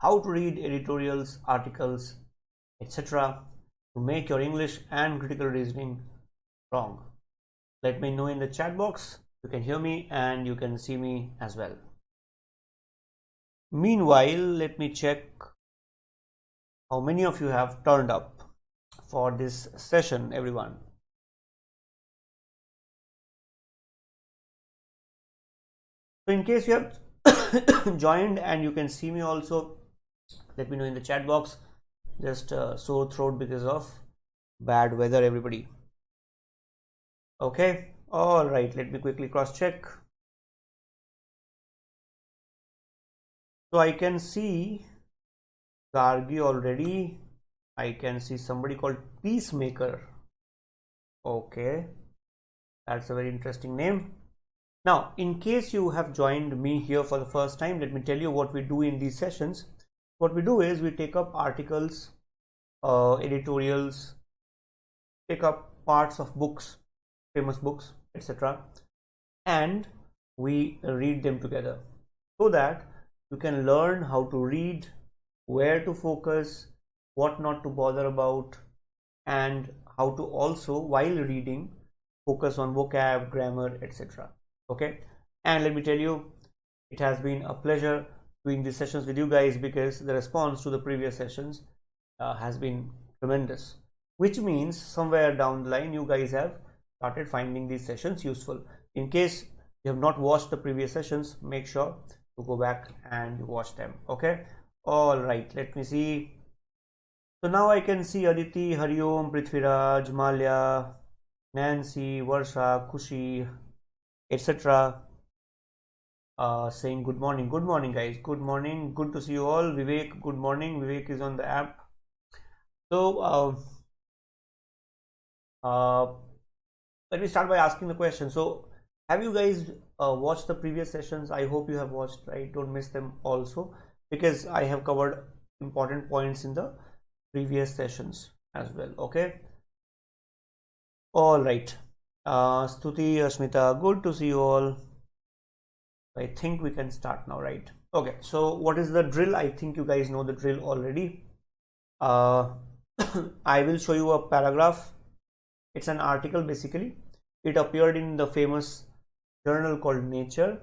how to read editorials, articles, etc. to make your English and critical reasoning strong. Let me know in the chat box. You can hear me and you can see me as well. Meanwhile, let me check how many of you have turned up for this session, everyone. So in case you have joined and you can see me also, let me know in the chat box. Just sore throat because of bad weather, everybody. Okay, all right, let me quickly cross check. So I can see Gargi already. I can see somebody called Peacemaker. Okay, that's a very interesting name. Now, in case you have joined me here for the first time, let me tell you what we do in these sessions. What we do is we take up articles, editorials, take up parts of books, famous books, etc., and we read them together so that you can learn how to read, where to focus, what not to bother about, and how to also, while reading, focus on vocab, grammar, etc. Okay, and let me tell you, it has been a pleasure doing these sessions with you guys because the response to the previous sessions has been tremendous, which means somewhere down the line you guys have started finding these sessions useful. In case you have not watched the previous sessions, make sure to go back and watch them. Okay, all right, let me see. So now I can see Aditi, Hariom, Prithviraj, Malya, Nancy, Varsha, Kushi, etc. Saying good morning. Good morning, guys. Good morning. Good to see you all. Vivek, good morning. Vivek is on the app. So let me start by asking the question. So have you guys watched the previous sessions? I hope you have watched, right? Don't miss them also, because I have covered important points in the previous sessions as well. Okay, all right. Stuti, Ashmita, good to see you all. I think we can start now, right? Okay, so what is the drill? I think you guys know the drill already. I will show you a paragraph. It's an article basically. It appeared in the famous journal called Nature,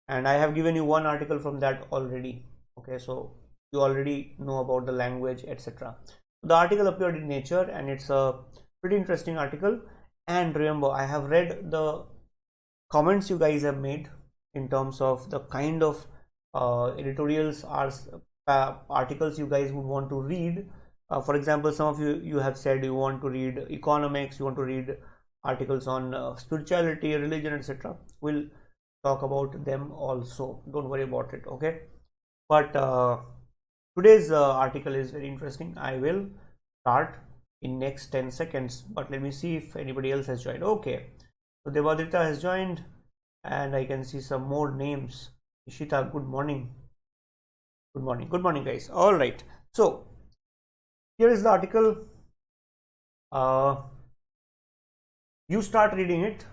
and I have given you one article from that already. Okay, so you already know about the language, etc. The article appeared in Nature and it's a pretty interesting article. And remember, I have read the comments you guys have made in terms of the kind of editorials or articles you guys would want to read. For example, some of you have said you want to read economics, you want to read articles on spirituality, religion, etc. We'll talk about them also, don't worry about it. Okay, but today's article is very interesting. I will start in next 10 seconds, but let me see if anybody else has joined. Okay, so Devadrita has joined and I can see some more names. Ishita, good morning. Good morning. Good morning, guys. All right, so here is the article. You start reading it,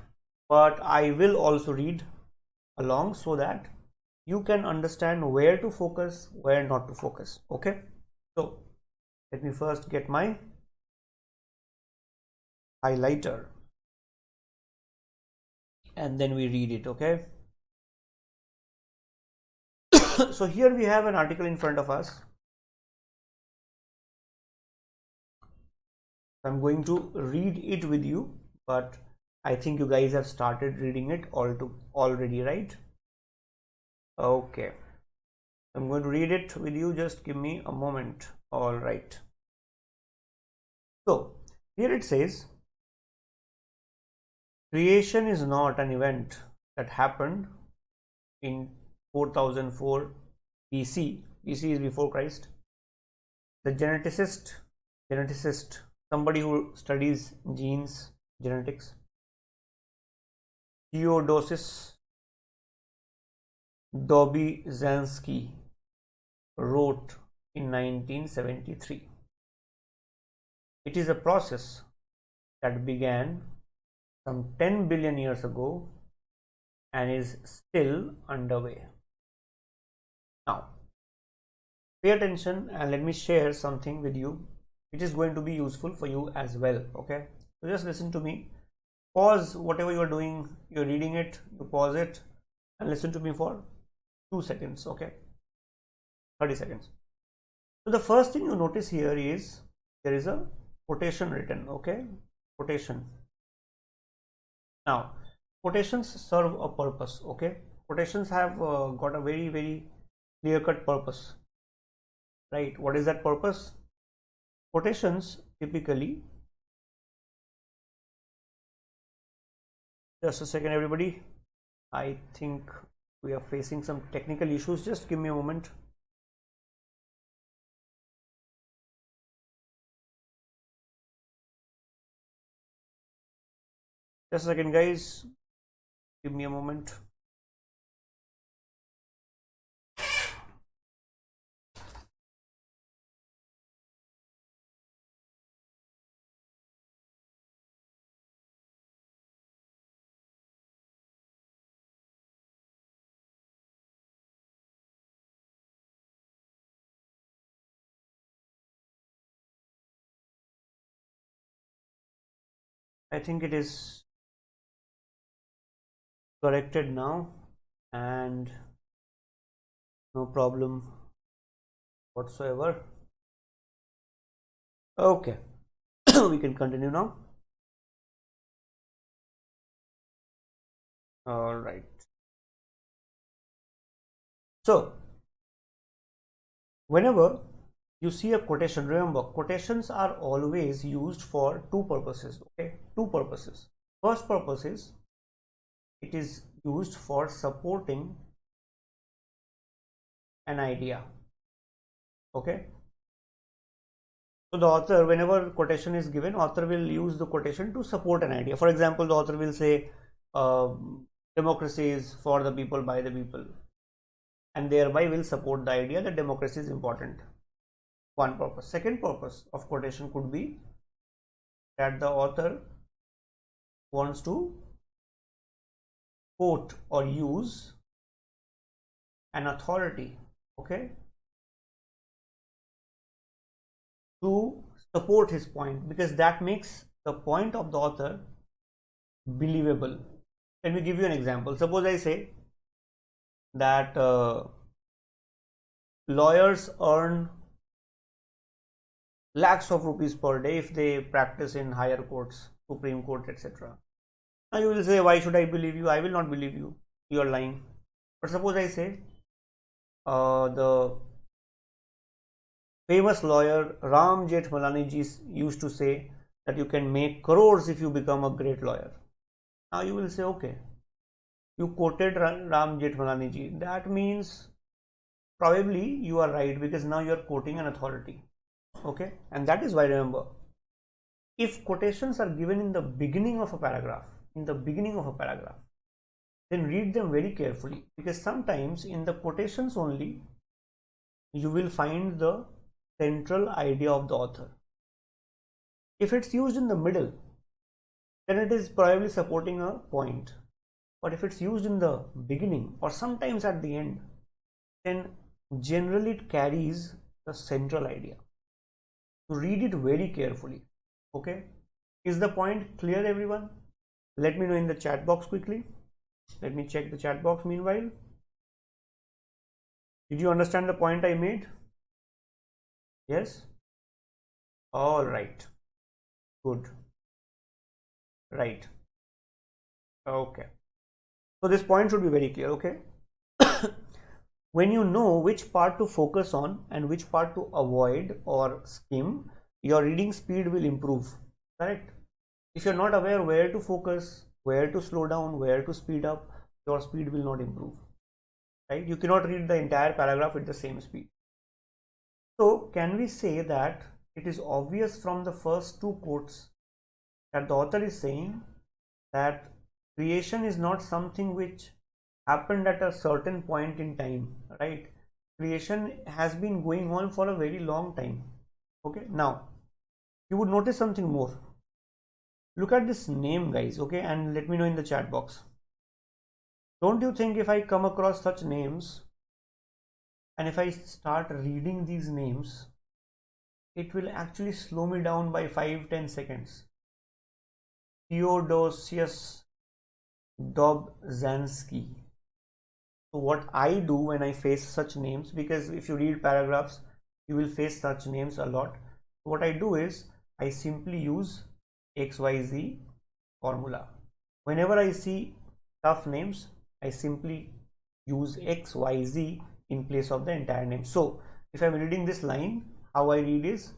but I will also read along so that you can understand where to focus, where not to focus. Okay, so let me first get my highlighter and then we read it. Okay, so here we have an article in front of us. I'm going to read it with you, but I think you guys have started reading it already, right? Okay, I'm going to read it with you. Just give me a moment. All right. So here it says, creation is not an event that happened in 4004 BC. BC is before Christ. The geneticist, somebody who studies genes, genetics, Theodosius Dobyzhansky wrote in 1973. It is a process that began some 10 billion years ago and is still underway. Now, pay attention and let me share something with you which is going to be useful for you as well. Okay, so just listen to me. Pause whatever you are doing, you're reading it, you pause it and listen to me for 2 seconds. Okay, 30 seconds. So the first thing you notice here is there is a quotation written. Okay, quotation. Now quotations serve a purpose. Okay, quotations have got a very clear-cut purpose, right? What is that purpose? Quotations typically, just a second everybody, I think we are facing some technical issues. Just give me a moment. Just a second guys, give me a moment. I think it is corrected now and no problem whatsoever. Okay, we can continue now. All right. So whenever you see a quotation, remember quotations are always used for two purposes. Okay, two purposes. First purpose is it is used for supporting an idea. Okay, so the author, whenever quotation is given, author will use the quotation to support an idea. For example, the author will say democracy is for the people, by the people, and thereby will support the idea that democracy is important. One purpose. Second purpose of quotation could be that the author wants to quote or use an authority, okay, to support his point, because that makes the point of the author believable. Let me give you an example. Suppose I say that lawyers earn lakhs of rupees per day if they practice in higher courts, Supreme Court, etc. Now you will say, why should I believe you? I will not believe you. You are lying. But suppose I say the famous lawyer Ram Jethmalani ji used to say that you can make crores if you become a great lawyer. Now you will say, okay, you quoted Ram Jethmalani ji. That means probably you are right, because now you are quoting an authority. Okay, and that is why, remember, if quotations are given in the beginning of a paragraph, then read them very carefully, because sometimes in the quotations only you will find the central idea of the author. If it's used in the middle, then it is probably supporting a point. But if it's used in the beginning or sometimes at the end, then generally it carries the central idea. So read it very carefully. Okay, is the point clear, everyone? Let me know in the chat box quickly. Let me check the chat box meanwhile. Did you understand the point I made? Yes? All right. Good. Right. Okay. So this point should be very clear. Okay. When you know which part to focus on and which part to avoid or skim, your reading speed will improve. Correct? If you're not aware where to focus, where to slow down, where to speed up, your speed will not improve. Right? You cannot read the entire paragraph at the same speed. So can we say that it is obvious from the first two quotes that the author is saying that creation is not something which happened at a certain point in time, right? Creation has been going on for a very long time. Okay, now you would notice something more. Look at this name, guys. Okay, and let me know in the chat box. Don't you think if I come across such names and if I start reading these names, it will actually slow me down by 5-10 seconds. Theodosius Dobzhansky. So what I do when I face such names, because if you read paragraphs, you will face such names a lot. So what I do is I simply use XYZ formula. Whenever I see tough names, I simply use XYZ in place of the entire name. So if I'm reading this line, how I read is,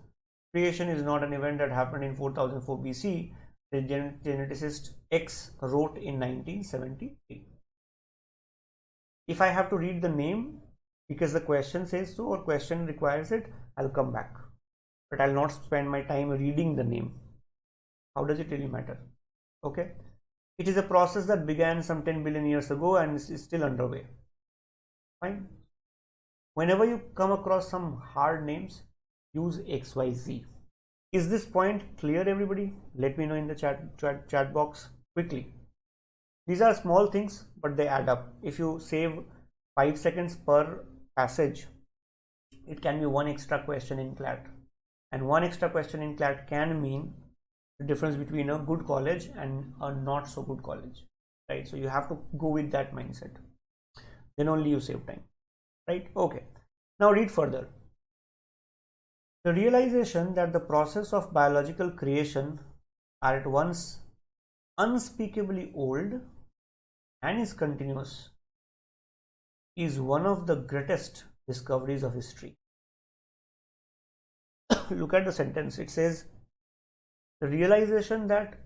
creation is not an event that happened in 4004 BC. The geneticist X wrote in 1973. If I have to read the name because the question says so or question requires it, I'll come back, but I'll not spend my time reading the name. How does it really matter? Okay, it is a process that began some 10 billion years ago and is still underway. Fine. Whenever you come across some hard names, use XYZ. Is this point clear, everybody? Let me know in the chat box quickly. These are small things, but they add up. If you save 5 seconds per passage, it can be one extra question in CLAT, and one extra question in CLAT can mean the difference between a good college and a not so good college, right? So you have to go with that mindset, then only you save time, right? Okay, now read further. The realization that the process of biological creation are at once unspeakably old and is continuous is one of the greatest discoveries of history. Look at the sentence. It says, the realization that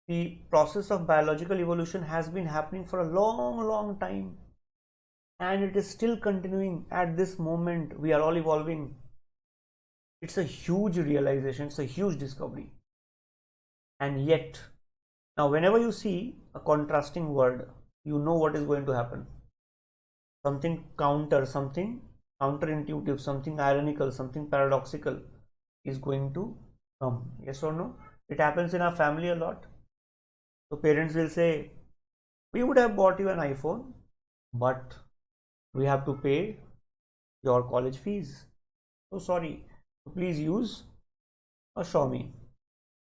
the process of biological evolution has been happening for a long time, and it is still continuing at this moment. We are all evolving. It's a huge realization. It's a huge discovery. And yet, now whenever you see a contrasting word, you know what is going to happen. Something counterintuitive, something ironical, something paradoxical is going to come. Yes or no? It happens in our family a lot. So parents will say, we would have bought you an iPhone, but we have to pay your college fees. So sorry, please use a Xiaomi,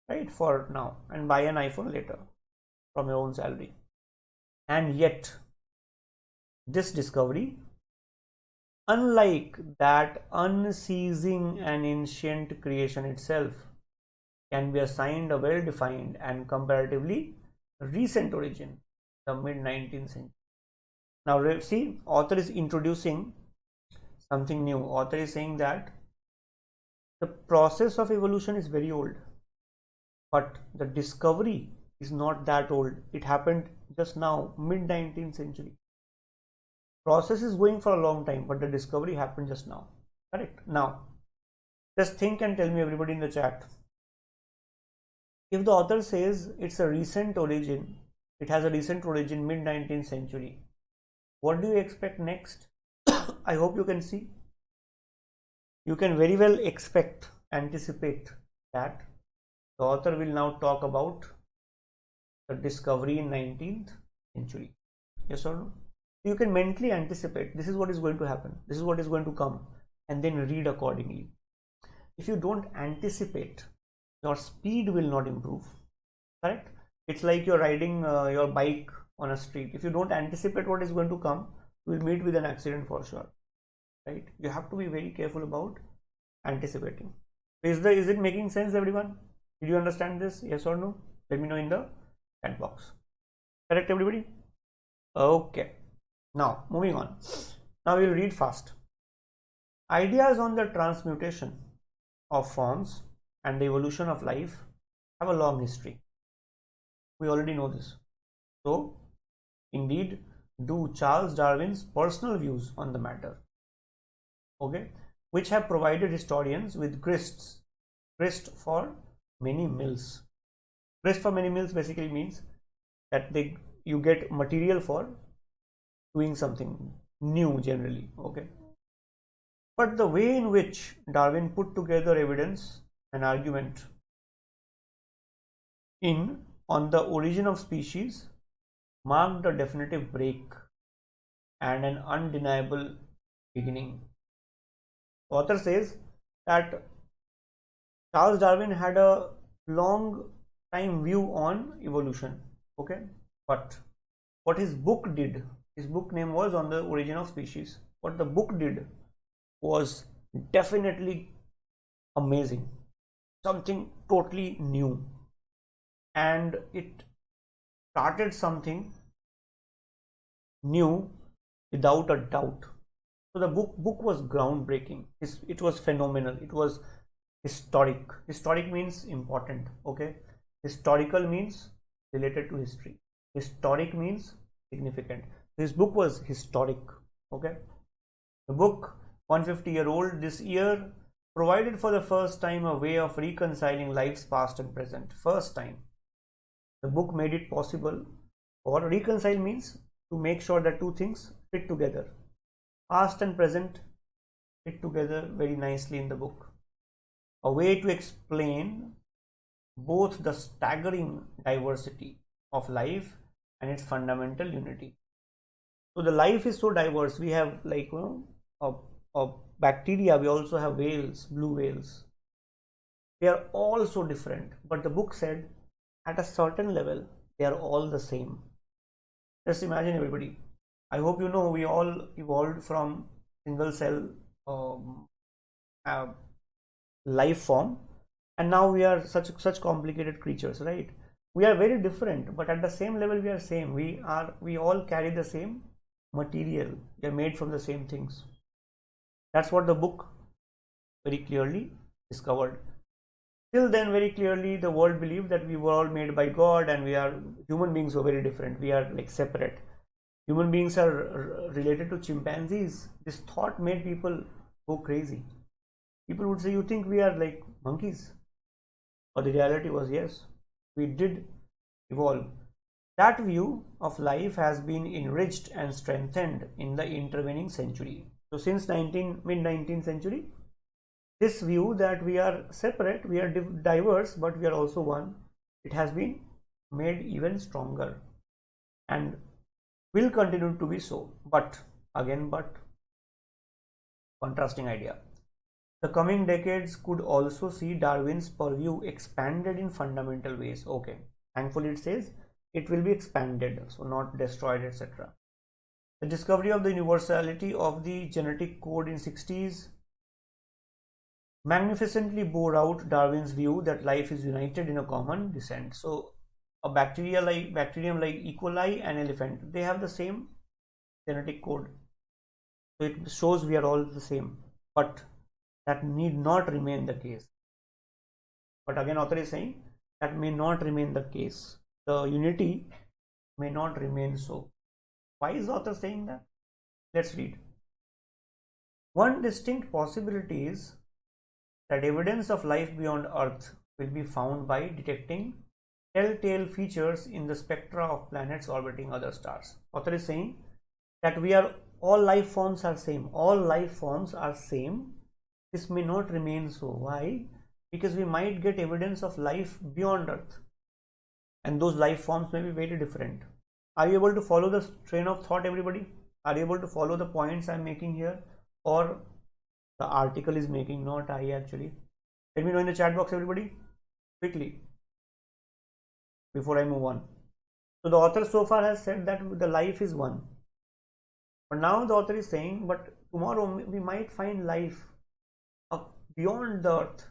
right, for now, and buy an iPhone later from your own salary. And yet, this discovery, unlike that unceasing and ancient creation itself, can be assigned a well-defined and comparatively recent origin, the mid-19th century. Now see, author is introducing something new. Author is saying that the process of evolution is very old, but the discovery is not that old. It happened just now, mid-19th century. Process is going for a long time, but the discovery happened just now. Correct? Now, just think and tell me, everybody in the chat. If the author says it's a recent origin, it has a recent origin, mid-19th century, what do you expect next? I hope you can see. You can very well anticipate that the author will now talk about the discovery in 19th century. Yes or no? You can mentally anticipate this is what is going to happen, this is what is going to come, and then read accordingly. If you don't anticipate, your speed will not improve. Correct? It's like you're riding your bike on a street. If you don't anticipate what is going to come, you will meet with an accident for sure, right? You have to be very careful about anticipating. Is it making sense, everyone? Did you understand this? Yes or no? Let me know in the chat box. Correct, everybody? Okay, now moving on. Now we'll read fast. Ideas on the transmutation of forms and the evolution of life have a long history. We already know this. So indeed do Charles Darwin's personal views on the matter, okay, which have provided historians with grist for many mills. Grist for many mills basically means that you get material for doing something new generally, okay. But the way in which Darwin put together evidence and argument on the origin of species marked a definitive break and an undeniable beginning. The author says that Charles Darwin had a long time view on evolution. Okay, but what his book did, his book name was On the Origin of Species. What the book did was definitely amazing, something totally new, and it started something new without a doubt. So the book was groundbreaking. It was phenomenal. It was historic. Historic means important. Okay, historical means related to history. Historic means significant. This book was historic. Okay, the book, 150-year-old this year, provided for the first time a way of reconciling life's past and present. First time the book made it possible, or reconcile means to make sure that two things fit together. Past and present fit together very nicely in the book. A way to explain both the staggering diversity of life and its fundamental unity. So the life is so diverse. We have, like, a bacteria, we also have whales, blue whales. They are all so different, but the book said at a certain level they are all the same. Just imagine, everybody, I hope you know we all evolved from single cell life form, and now we are such complicated creatures, right? We are very different, but at the same level we are same. We all carry the same material. We are made from the same things. That's what the book very clearly discovered. Till then, very clearly the world believed that we were all made by God, and human beings were very different. We are like separate. Human beings are related to chimpanzees. This thought made people go crazy. People would say, you think we are like monkeys? But the reality was, yes, we did evolve. That view of life has been enriched and strengthened in the intervening century. So since mid-19th century, this view that we are separate, we are diverse, but we are also one, it has been made even stronger and will continue to be so. But contrasting idea. The coming decades could also see Darwin's purview expanded in fundamental ways. Okay, thankfully it says it will be expanded, so not destroyed, etc. The discovery of the universality of the genetic code in 60s magnificently bore out Darwin's view that life is united in a common descent. So a bacterium like E. coli and elephant, they have the same genetic code. So it shows we are all the same, but that need not remain the case. But again, author is saying that may not remain the case. The unity may not remain so. Why is the author saying that? Let's read. One distinct possibility is that evidence of life beyond Earth will be found by detecting telltale features in the spectra of planets orbiting other stars. Author is saying that all life forms are same. All life forms are same. This may not remain so. Why? Because we might get evidence of life beyond Earth, and those life forms may be very different. Are you able to follow the train of thought, everybody? Are you able to follow the points I'm making here, or the article is making, not I actually? Let me know in the chat box, everybody, quickly, before I move on. So the author so far has said that the life is one, but now the author is saying, but tomorrow we might find life beyond the Earth,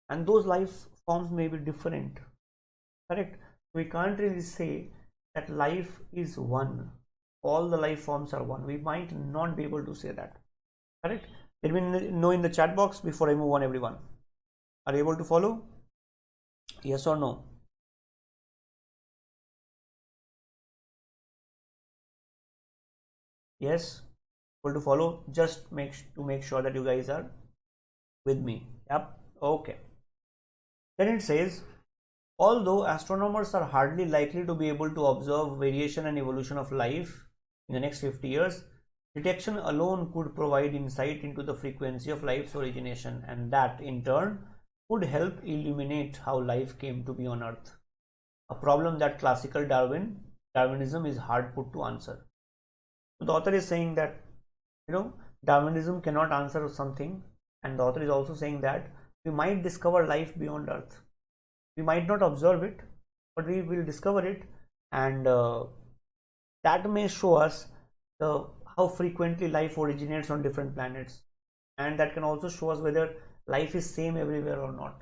and those life forms may be different. Correct? We can't really say that life is one. All the life forms are one. We might not be able to say that. Correct? Let me know in the chat box before I move on, everyone. Are you able to follow? Yes or no? Yes, able to follow? Just make sure that you guys are with me. Yep. Okay. Then it says, although astronomers are hardly likely to be able to observe variation and evolution of life in the next 50 years, detection alone could provide insight into the frequency of life's origination, and that in turn would help illuminate how life came to be on Earth, a problem that classical Darwinism is hard put to answer. So the author is saying that, Darwinism cannot answer something, and the author is also saying that we might discover life beyond Earth. We might not observe it, but we will discover it, and that may show us how frequently life originates on different planets, and that can also show us whether life is same everywhere or not.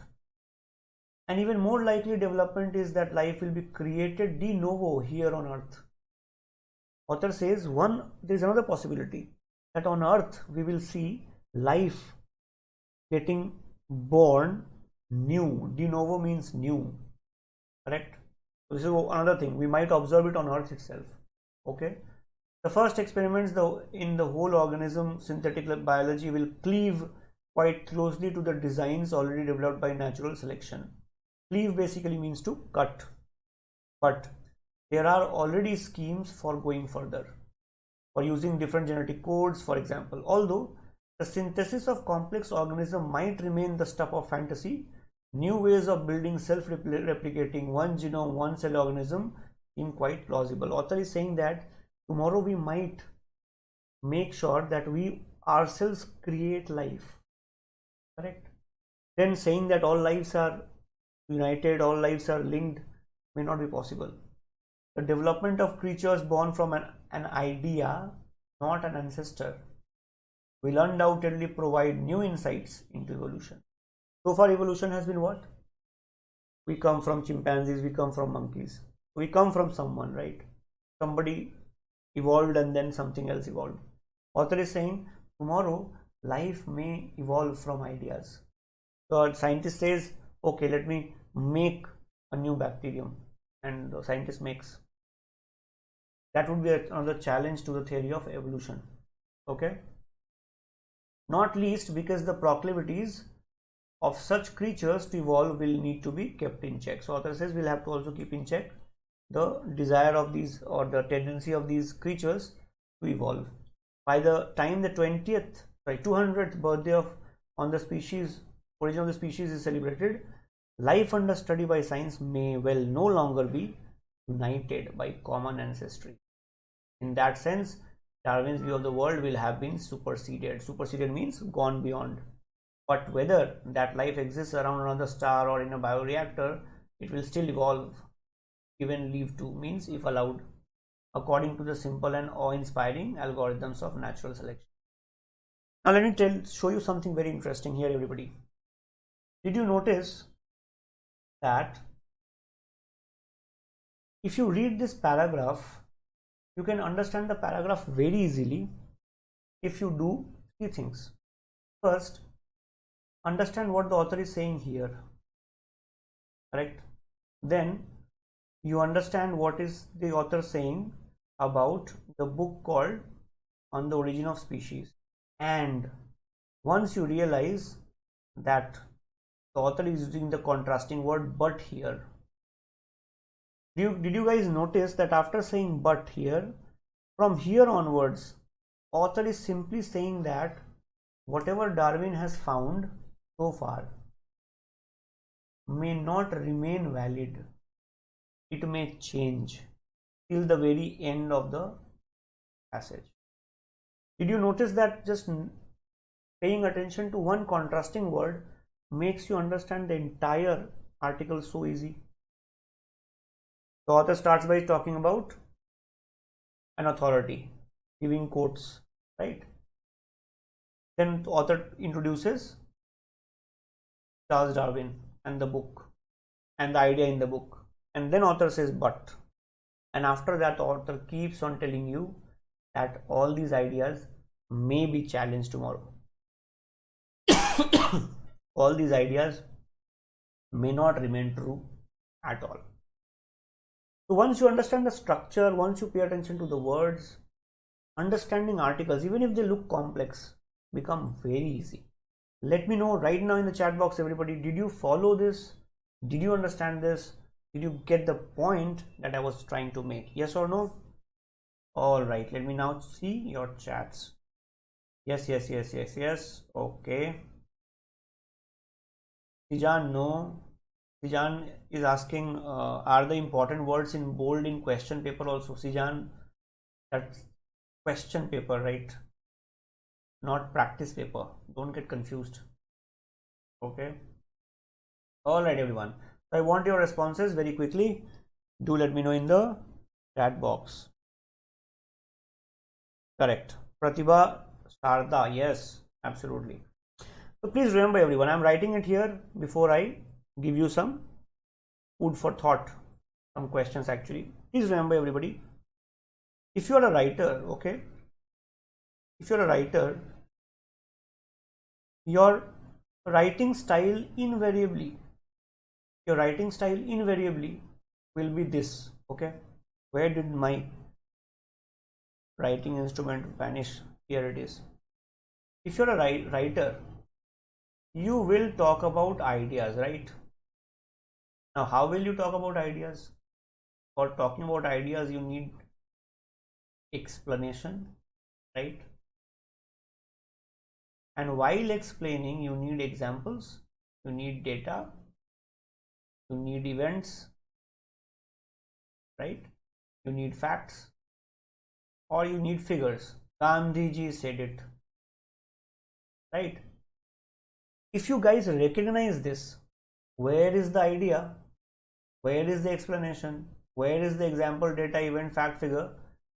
And even more likely development is that life will be created de novo here on Earth. Author says there is another possibility that on Earth we will see life getting born new. De novo means new, correct? So this is another thing, we might observe it on Earth itself. Okay, the first experiments in the whole organism, synthetic biology, will cleave quite closely to the designs already developed by natural selection. Cleave basically means to cut, but there are already schemes for going further, for using different genetic codes, for example. Although the synthesis of complex organism might remain the stuff of fantasy, new ways of building self-replicating one genome, one cell organism seem quite plausible. Author is saying that tomorrow we might make sure that we ourselves create life, correct? Then saying that all lives are united, all lives are linked, may not be possible. The development of creatures born from an idea, not an ancestor, will undoubtedly provide new insights into evolution. So far evolution has been what? We come from chimpanzees, we come from monkeys, we come from someone, right? Somebody evolved and then something else evolved. Author is saying tomorrow life may evolve from ideas. So a scientist says, okay, let me make a new bacterium, and the scientist makes. That would be another challenge to the theory of evolution. Okay, not least because the proclivities of such creatures to evolve will need to be kept in check. So author says we'll have to also keep in check the desire of these, or the tendency of these creatures to evolve. By the time the 200th birthday on the species, origin of the species is celebrated, life under study by science may well no longer be united by common ancestry. In that sense, Darwin's view of the world will have been superseded. Superseded means gone beyond. But whether that life exists around another star or in a bioreactor, it will still evolve, given leave to, means if allowed, according to the simple and awe-inspiring algorithms of natural selection. Now let me show you something very interesting here, everybody. Did you notice that if you read this paragraph, you can understand the paragraph very easily if you do three things. First, understand what the author is saying here, correct? Then you understand what is the author saying about the book called On the Origin of Species. And once you realize that the author is using the contrasting word but here, did you guys notice that after saying but here, from here onwards, author is simply saying that whatever Darwin has found so far may not remain valid. It may change till the very end of the passage. Did you notice that just paying attention to one contrasting word makes you understand the entire article so easy? The author starts by talking about an authority, giving quotes, right? Then the author introduces Charles Darwin and the book and the idea in the book, and then author says but, and after that the author keeps on telling you that all these ideas may be challenged tomorrow. All these ideas may not remain true at all. So once you understand the structure, once you pay attention to the words, understanding articles, even if they look complex, become very easy. Let me know right now in the chat box, everybody, did you follow this? Did you understand this? Did you get the point that I was trying to make? Yes or no? All right, let me now see your chats. Yes. Okay. Sijan, no. Sijan is asking, are the important words in bold in question paper also? Sijan, question paper, right? Not practice paper. Don't get confused. Okay. All right, everyone. So I want your responses very quickly. Do let me know in the chat box. Correct. Pratibha Sharda. Yes, absolutely. So please remember, everyone, I'm writing it here before I give you some food for thought, some questions actually. Please remember, everybody, if you are a writer, okay, if you're a writer, your writing style invariably, will be this. Okay, where did my writing instrument vanish? Here it is. If you're a writer, you will talk about ideas, right? Now, how will you talk about ideas? For talking about ideas, you need explanation, right? And while explaining, you need examples, you need data, you need events, right? You need facts, or you need figures. Gandhiji said it, right? If you guys recognize this, where is the idea? Where is the explanation? Where is the example, data, event, fact, figure?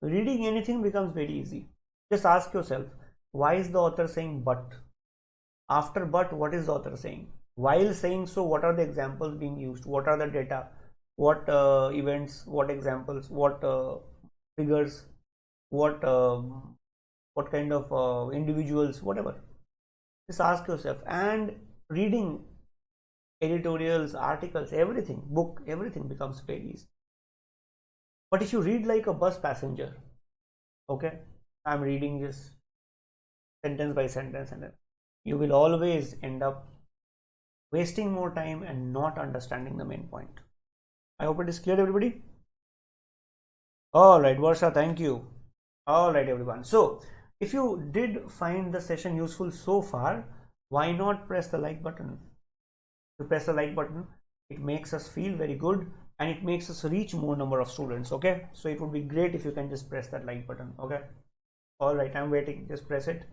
Reading anything becomes very easy. Just ask yourself, why is the author saying but? After but, what is the author saying? While saying so, what are the examples being used? What are the data? What events? What examples? What figures? What kind of individuals? Whatever. Just ask yourself. And reading editorials, articles, everything, book, everything becomes very easy. But if you read like a bus passenger, okay, I'm reading this sentence by sentence, and you will always end up wasting more time and not understanding the main point. I hope it is clear, everybody. All right, Varsha, thank you. All right, everyone. So if you did find the session useful so far, why not press the like button? To press the like button, it makes us feel very good and it makes us reach more number of students. Okay, so it would be great if you can just press that like button. Okay, all right, I'm waiting. Just press it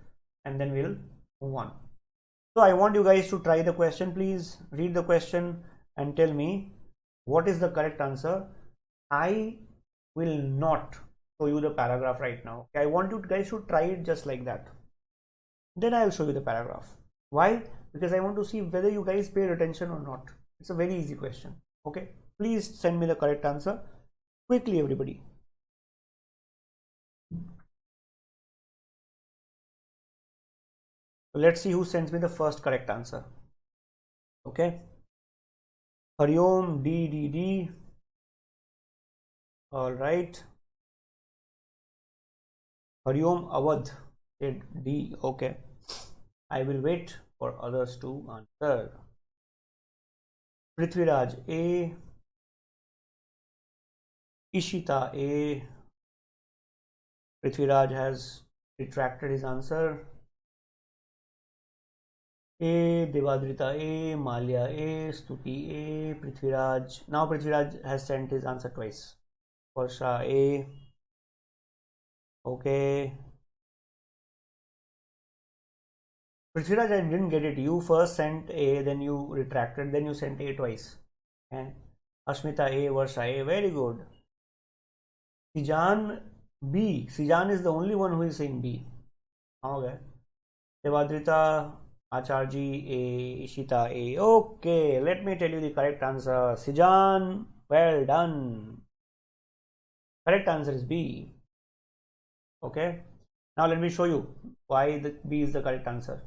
and then we'll move on. So I want you guys to try the question. Please read the question and tell me what is the correct answer. I will not show you the paragraph right now. Okay, I want you guys to try it just like that. Then I'll show you the paragraph. Why? Because I want to see whether you guys paid attention or not. It's a very easy question. Okay, please send me the correct answer quickly, everybody. Let's see who sends me the first correct answer. Okay, Hariom DDD. All right, Hariom Awadh did D. Okay, I will wait for others to answer. Prithviraj A, Ishita A. Prithviraj has retracted his answer. A, Devadrita A, Malia A, Stuti A, Prithviraj. Now Prithviraj has sent his answer twice. Varsha A. Okay. Prithviraj, I didn't get it. You first sent A, then you retracted, then you sent A twice. And Ashmita A, Varsha A. Very good. Sijan B. Sijan is the only one who is saying B. Okay. Devadrita, Acharji A, Ishita A. Okay, let me tell you the correct answer. Sijan, well done. Correct answer is B. Okay. Now let me show you why the B is the correct answer.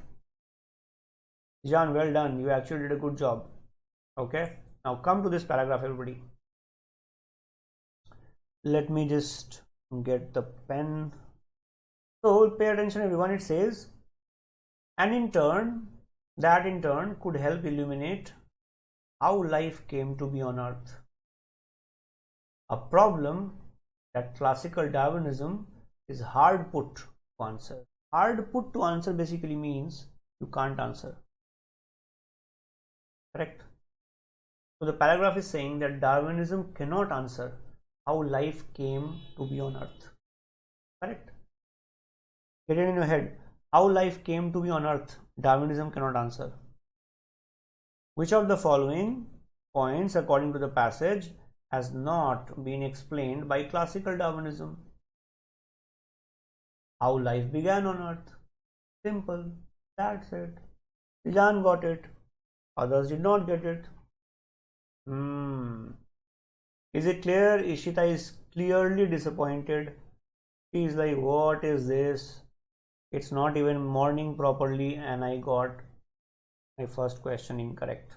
Sijan, well done. You actually did a good job. Okay. Now come to this paragraph, everybody. Let me just get the pen. So pay attention, everyone. It says, and in turn, that in turn could help illuminate how life came to be on Earth. A problem that classical Darwinism is hard put to answer. Hard put to answer basically means you can't answer. Correct? So the paragraph is saying that Darwinism cannot answer how life came to be on Earth. Correct? Get it in your head. How life came to be on earth, Darwinism cannot answer. Which of the following points, according to the passage, has not been explained by classical Darwinism? How life began on earth. Simple. That's it. Tijan got it. Others did not get it. Is it clear? Ishita is clearly disappointed. She is like, what is this? It's not even morning properly and I got my first question incorrect.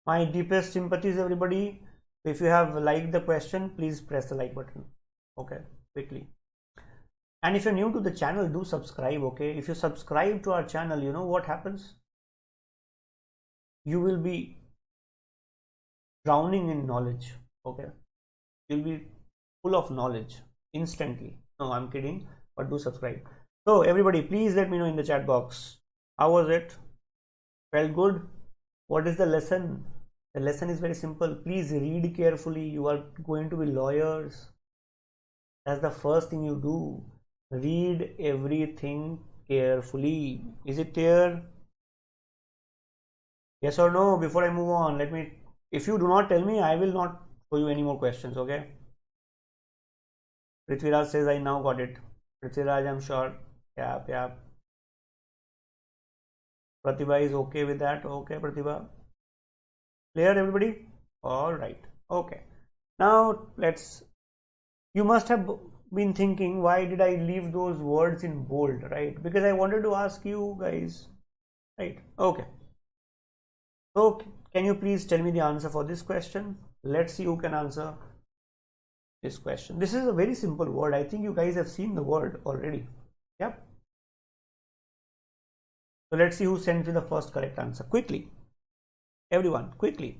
My deepest sympathies, everybody. If you have liked the question, please press the like button. Okay, quickly. And if you're new to the channel, do subscribe. Okay, if you subscribe to our channel, you know what happens? You will be drowning in knowledge. Okay, you'll be full of knowledge instantly. No, I'm kidding, but do subscribe. So everybody, please let me know in the chat box. How was it? Felt good? What is the lesson? The lesson is very simple. Please read carefully. You are going to be lawyers. That's the first thing you do. Read everything carefully. Is it clear? Yes or no? Before I move on, let me, if you do not tell me, I will not show you any more questions. Okay. Prithviraj says, I now got it. Prithviraj, I'm sure. Yeah. Pratibha is okay with that. Okay, Pratibha. Clear, everybody? All right. Okay. Now let's, you must have been thinking, why did I leave those words in bold, right? Because I wanted to ask you guys, right? Okay. So can you please tell me the answer for this question? Let's see who can answer this question. This is a very simple word. I think you guys have seen the word already. Yep. So let's see who sent me the first correct answer. Quickly. Everyone, quickly.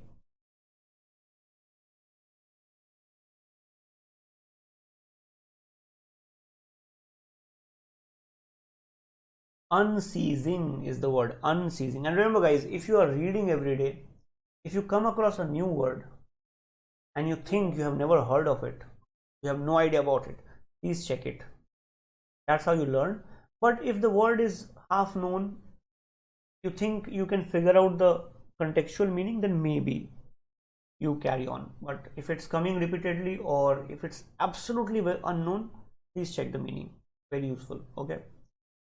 Unceasing is the word. Unceasing. And remember guys, if you are reading every day, if you come across a new word and you think you have never heard of it, you have no idea about it, please check it. That's how you learn. But if the word is half known, you think you can figure out the contextual meaning, then maybe you carry on. But if it's coming repeatedly or if it's absolutely unknown, please check the meaning. Very useful. Okay.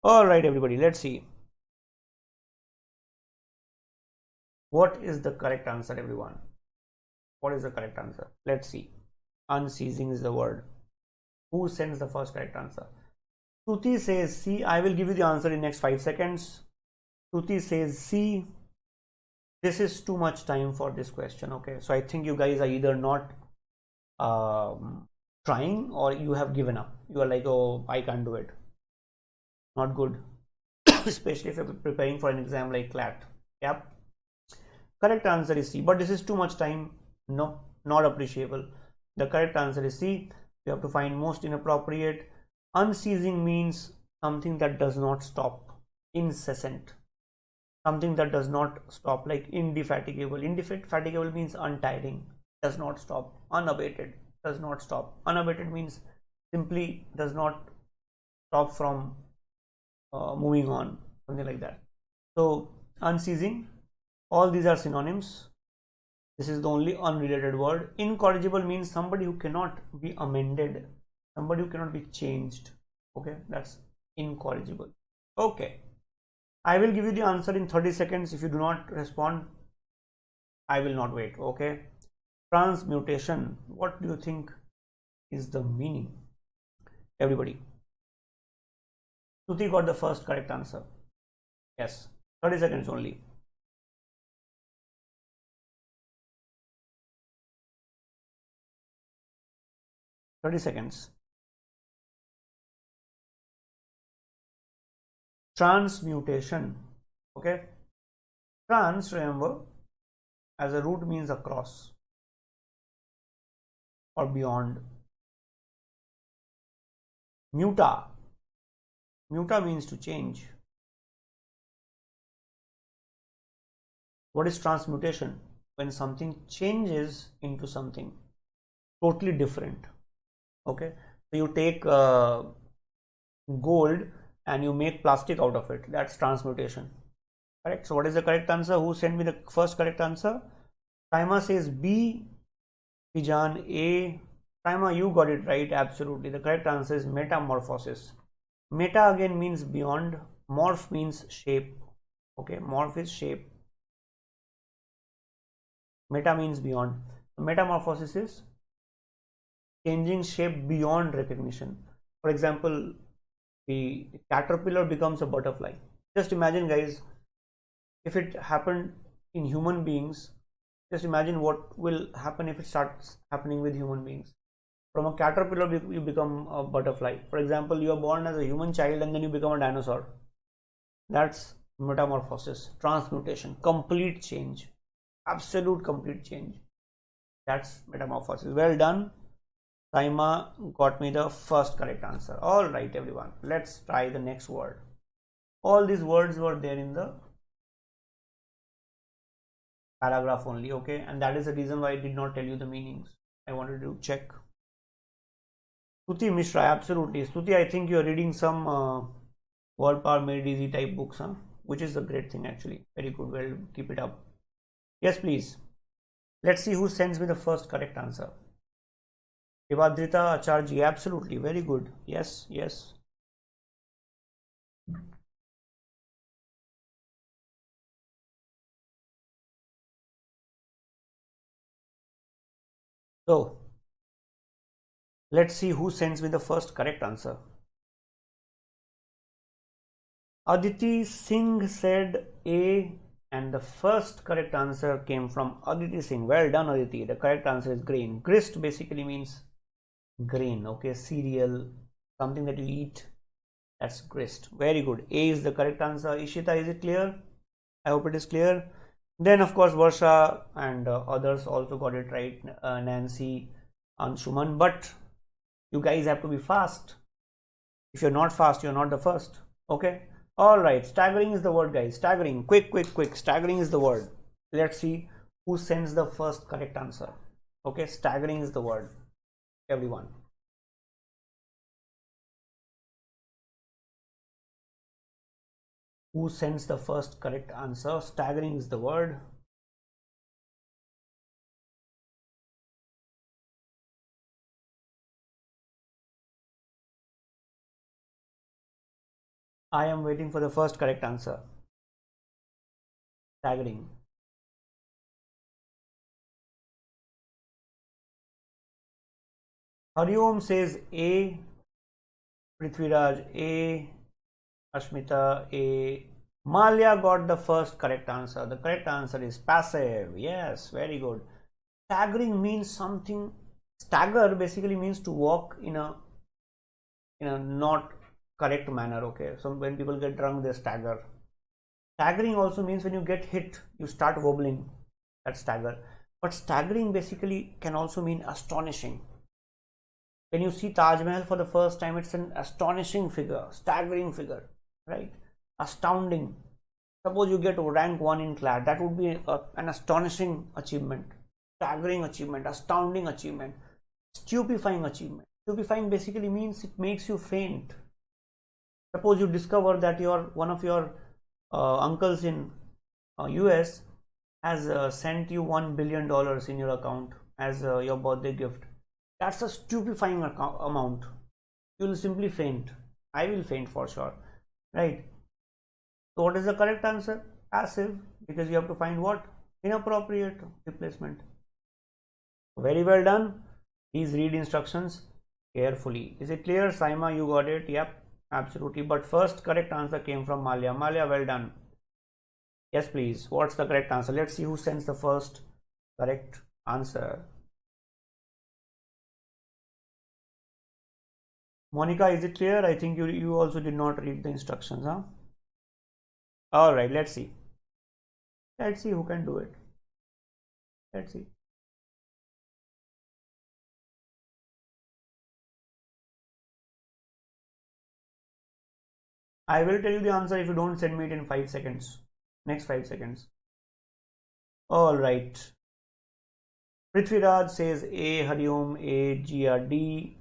All right, everybody, let's see. What is the correct answer, everyone? What is the correct answer? Let's see. Unceasing is the word. Who sends the first correct answer? Shruti says C. I will give you the answer in next 5 seconds. Shruti says C. This is too much time for this question. Okay, so I think you guys are either not trying or you have given up. You are like, oh, I can't do it. Not good. Especially if you're preparing for an exam like CLAT. Yep. Correct answer is C. But this is too much time. No, not appreciable. The correct answer is C. You have to find most inappropriate. Unceasing means something that does not stop. Incessant. Something that does not stop, like indefatigable. Indefatigable means untiring, does not stop. Unabated, does not stop. Unabated means simply does not stop from moving on, something like that. So unceasing, all these are synonyms. This is the only unrelated word. Incorrigible means somebody who cannot be amended, somebody who cannot be changed. Okay, that's incorrigible. Okay, I will give you the answer in 30 seconds. If you do not respond, I will not wait. Okay. Transmutation. What do you think is the meaning? Everybody. Shruti got the first correct answer. Yes. 30 seconds only. Seconds. Transmutation. Okay. Trans, remember, as a root means across or beyond. Muta. Muta means to change. What is transmutation? When something changes into something totally different. Okay. So you take gold and you make plastic out of it. That's transmutation. Correct. So what is the correct answer? Who sent me the first correct answer? Saima says B. Fijan A. Saima, you got it right. Absolutely. The correct answer is metamorphosis. Meta again means beyond. Morph means shape. Okay, morph is shape. Meta means beyond. Metamorphosis is changing shape beyond recognition. For example, the caterpillar becomes a butterfly. Just imagine, guys, if it happened in human beings, just imagine what will happen if it starts happening with human beings. From a caterpillar, you become a butterfly. For example, you are born as a human child and then you become a dinosaur. That's metamorphosis, transmutation, complete change, absolute complete change. That's metamorphosis. Well done. Saima got me the first correct answer. All right, everyone. Let's try the next word. All these words were there in the paragraph only, okay? And that is the reason why I did not tell you the meanings. I wanted to check. Stuti Mishra, absolutely. Stuti, I think you are reading some Word Power Made Easy type books, huh? Which is a great thing actually. Very good. Well, keep it up. Yes, please. Let's see who sends me the first correct answer. Devadrita Acharji, absolutely. Very good. Yes, yes. So, let's see who sends me the first correct answer. Aditi Singh said A, and the first correct answer came from Aditi Singh. Well done, Aditi. The correct answer is grain. Grist basically means grain, okay? Cereal, something that you eat. That's grist. Very good. A is the correct answer. Ishita, is it clear? I hope it is clear. Then, of course, Varsha and others also got it right. Nancy, Anshuman. But you guys have to be fast. If you're not fast, you're not the first. Okay. All right. Staggering is the word, guys. Staggering. Quick, quick, quick. Staggering is the word. Let's see who sends the first correct answer. Okay. Staggering is the word. Everyone. Who sends the first correct answer? Staggering is the word. I am waiting for the first correct answer. Staggering. Hariom says A. Prithviraj A. Ashmita A. Malia got the first correct answer. The correct answer is passive. Yes, very good. Staggering means something. Stagger basically means to walk in a not correct manner. Okay, so when people get drunk, they stagger. Staggering also means when you get hit, you start wobbling. That's stagger. But staggering basically can also mean astonishing. When you see Taj Mahal for the first time, it's an astonishing figure, staggering figure, right? Astounding. Suppose you get rank 1 in CLAT, that would be an astonishing achievement, staggering achievement, astounding achievement, stupefying achievement. Stupefying basically means it makes you faint. Suppose you discover that one of your uncles in US has sent you $1 billion in your account as your birthday gift. That's a stupefying amount. You will simply faint. I will faint for sure, right? So what is the correct answer? Passive, because you have to find what? Inappropriate replacement. Very well done. Please read instructions carefully. Is it clear? Saima, you got it. Yep, absolutely. But first correct answer came from Malia. Malia, well done. Yes, please. What's the correct answer? Let's see who sends the first correct answer. Monica, is it clear? I think you also did not read the instructions, huh? All right, let's see. Let's see who can do it. Let's see. I will tell you the answer if you don't send me it in 5 seconds. Next 5 seconds. All right. Prithviraj says A, Hariom, A, GRD.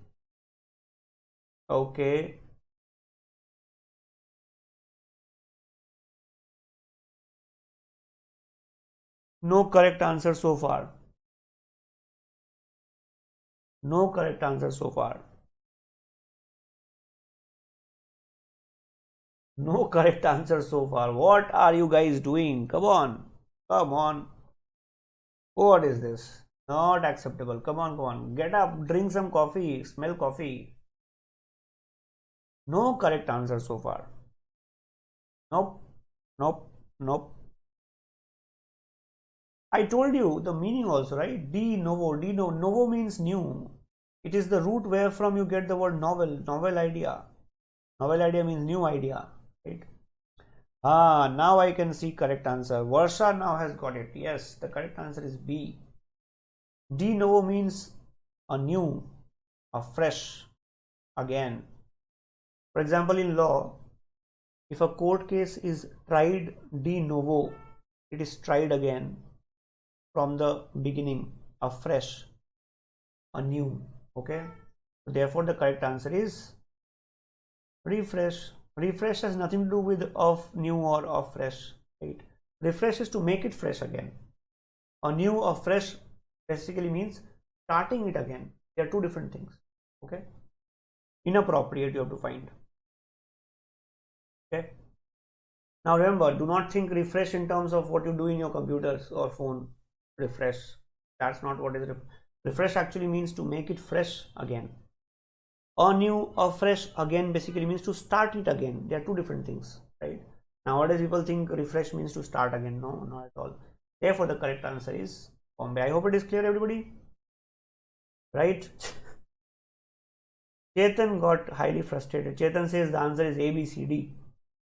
Okay. No correct answer so far. No correct answer so far. No correct answer so far. What are you guys doing? Come on. Come on. What is this? Not acceptable. Come on, come on. Get up, drink some coffee, smell coffee. No correct answer so far. Nope. Nope. Nope. I told you the meaning also, right? De novo. De novo. Novo means new. It is the root where from you get the word novel. Novel idea. Novel idea means new idea. Right? Ah, now I can see correct answer. Varsha now has got it. Yes, the correct answer is B. De novo means a new, a fresh, again. For example, in law, if a court case is tried de novo, it is tried again from the beginning, afresh, anew. Okay, therefore the correct answer is refresh. Refresh has nothing to do with of new or of fresh, right? Refresh is to make it fresh again. A new or fresh basically means starting it again. They are two different things. Okay, inappropriate you have to find. Okay, now remember, do not think refresh in terms of what you do in your computers or phone. Refresh, that's not what is refresh actually means to make it fresh again. A new or fresh again basically means to start it again. They are two different things, right? Nowadays people think refresh means to start again. No, not at all. Therefore the correct answer is Bombay. I hope it is clear, everybody, right? Chetan got highly frustrated. Chetan says the answer is A, B, C, D.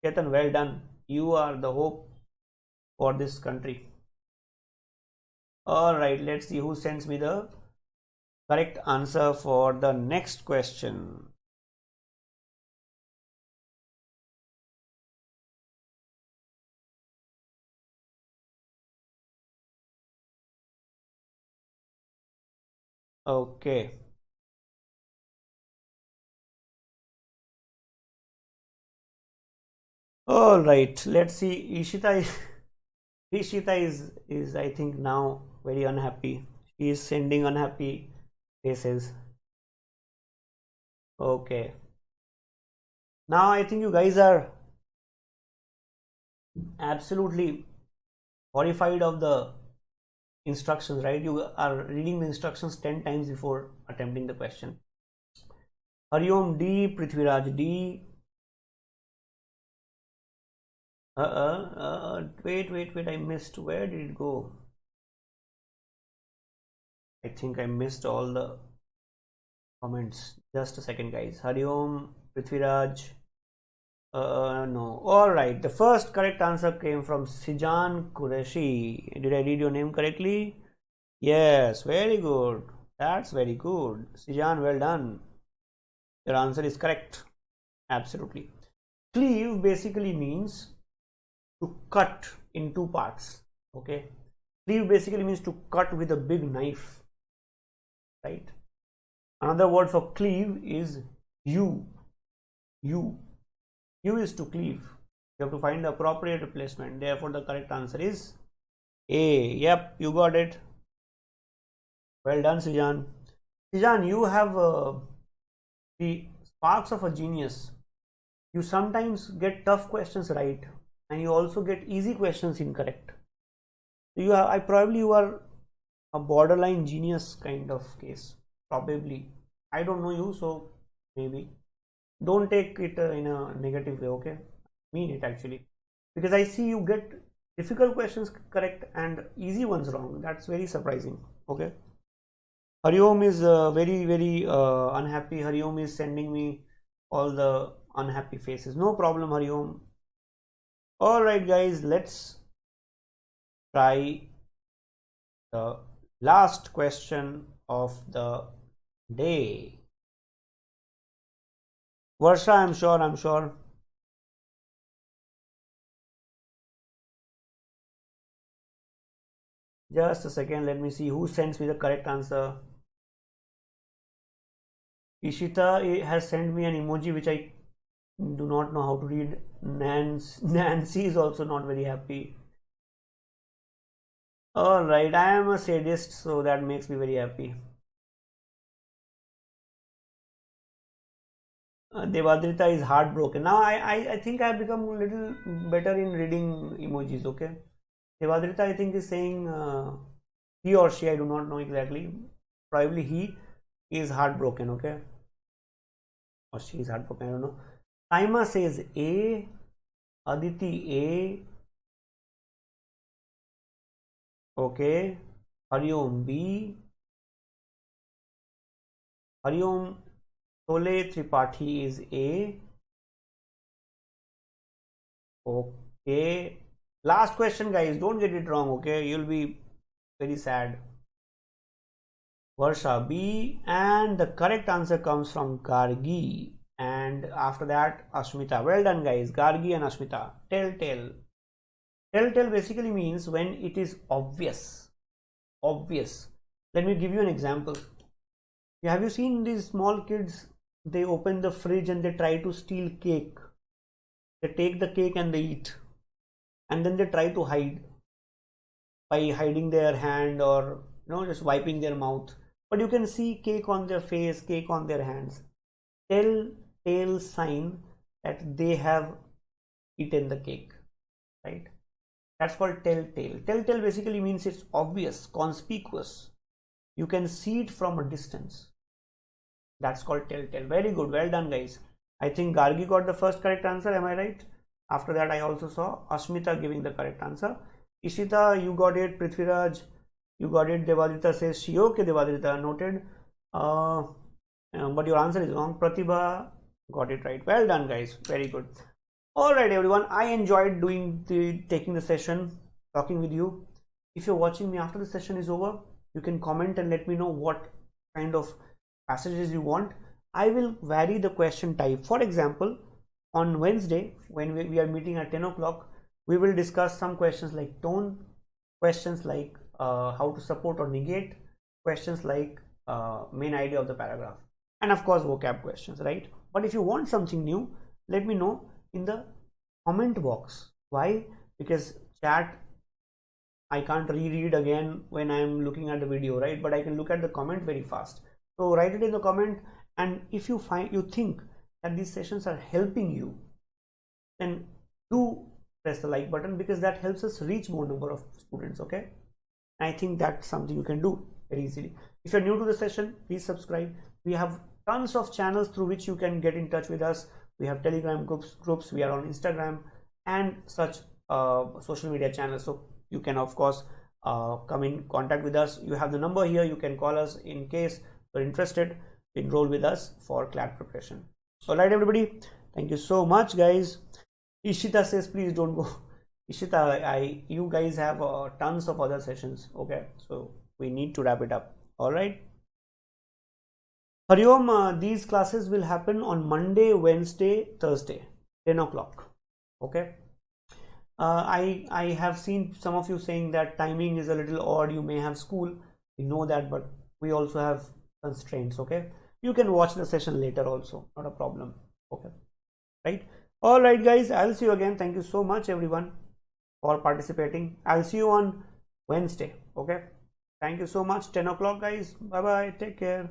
Chetan, well done. You are the hope for this country. All right, let's see who sends me the correct answer for the next question. Okay. All right, let's see. Ishita is I think now very unhappy. She is sending unhappy faces. Okay. Now I think you guys are absolutely horrified of the instructions, right? You are reading the instructions 10 times before attempting the question. Hariom D, Prithviraj D. Wait, I missed. Where did it go? I think I missed all the comments. Just a second, guys. Hariom, Prithviraj. No. Alright, the first correct answer came from Sijan Qureshi. Did I read your name correctly? Yes, very good. That's very good. Sijan, well done. Your answer is correct. Absolutely. Cleave basically means to cut in two parts. Okay. Cleave basically means to cut with a big knife. Right. Another word for cleave is hew. Hew is to cleave. You have to find the appropriate replacement. Therefore, the correct answer is A. Yep, you got it. Well done, Sijan. Sijan, you have the sparks of a genius. You sometimes get tough questions right, and you also get easy questions incorrect. So you are a borderline genius kind of case. Probably. I don't know you, so maybe. Don't take it in a negative way, okay? Mean it actually, because I see you get difficult questions correct and easy ones wrong. That's very surprising. Okay. Hariom is very unhappy. Hariom is sending me all the unhappy faces. No problem, Hariom. All right, guys, let's try the last question of the day. Varsha, I'm sure. Just a second, let me see who sends me the correct answer. Ishita has sent me an emoji which I do not know how to read. Nancy is also not very happy. All right, I am a sadist, so that makes me very happy. Devadrita is heartbroken. Now I think I have become a little better in reading emojis. Okay, Devadrita I think is saying he or she, I do not know exactly. Probably he is heartbroken. Okay, or she is heartbroken. I don't know. Taima says A. Aditi A. Okay. Hariom B. Hariom Tole Tripathi is A. Okay. Last question, guys. Don't get it wrong. Okay, you'll be very sad. Varsha B, and the correct answer comes from Gargi, and after that Ashmita. Well done, guys. Gargi and Ashmita. Telltale. Telltale basically means when it is obvious. Obvious. Let me give you an example. Have you seen these small kids? They open the fridge and they try to steal cake. They take the cake and they eat, and then they try to hide by hiding their hand, or just wiping their mouth. But you can see cake on their face, cake on their hands. Telltale sign that they have eaten the cake, right? That's called telltale. Telltale basically means it's obvious, conspicuous. You can see it from a distance. That's called telltale. Very good. Well done, guys. I think Gargi got the first correct answer. Am I right? After that, I also saw Ashmita giving the correct answer. Ishita, you got it. Prithviraj, you got it. Devadrita says she. Okay, Devadrita, noted. But your answer is wrong. Pratibha got it right. Well done, guys. Very good. All right, everyone. I enjoyed taking the session, talking with you. If you're watching me after the session is over, you can comment and let me know what kind of passages you want. I will vary the question type. For example, on Wednesday, when we are meeting at 10 o'clock, we will discuss some questions like tone, questions like how to support or negate, questions like main idea of the paragraph, and of course vocab questions, right? But if you want something new, let me know in the comment box. Why? Because chat I can't reread again when I'm looking at the video, right? But I can look at the comment very fast. So write it in the comment, and if you think that these sessions are helping you, then do press the like button, because that helps us reach more number of students. Okay, and I think that's something you can do very easily. If you're new to the session, please subscribe. We have tons of channels through which you can get in touch with us. We have Telegram groups, we are on Instagram and such social media channels, so you can of course come in contact with us. You have the number here, you can call us in case you're interested to enroll with us for CLAT preparation. All right, everybody, thank you so much, guys. Ishita says please don't go. Ishita, you guys have tons of other sessions. Okay, so we need to wrap it up. All right, Hariom, these classes will happen on Monday, Wednesday, Thursday, 10 o'clock. Okay, I have seen some of you saying that timing is a little odd, you may have school. We know that, but we also have constraints. Okay, you can watch the session later also, not a problem. Okay, right? All right, guys, I'll see you again. Thank you so much, everyone, for participating. I'll see you on Wednesday. Okay, thank you so much. 10 o'clock, guys. Bye bye, take care.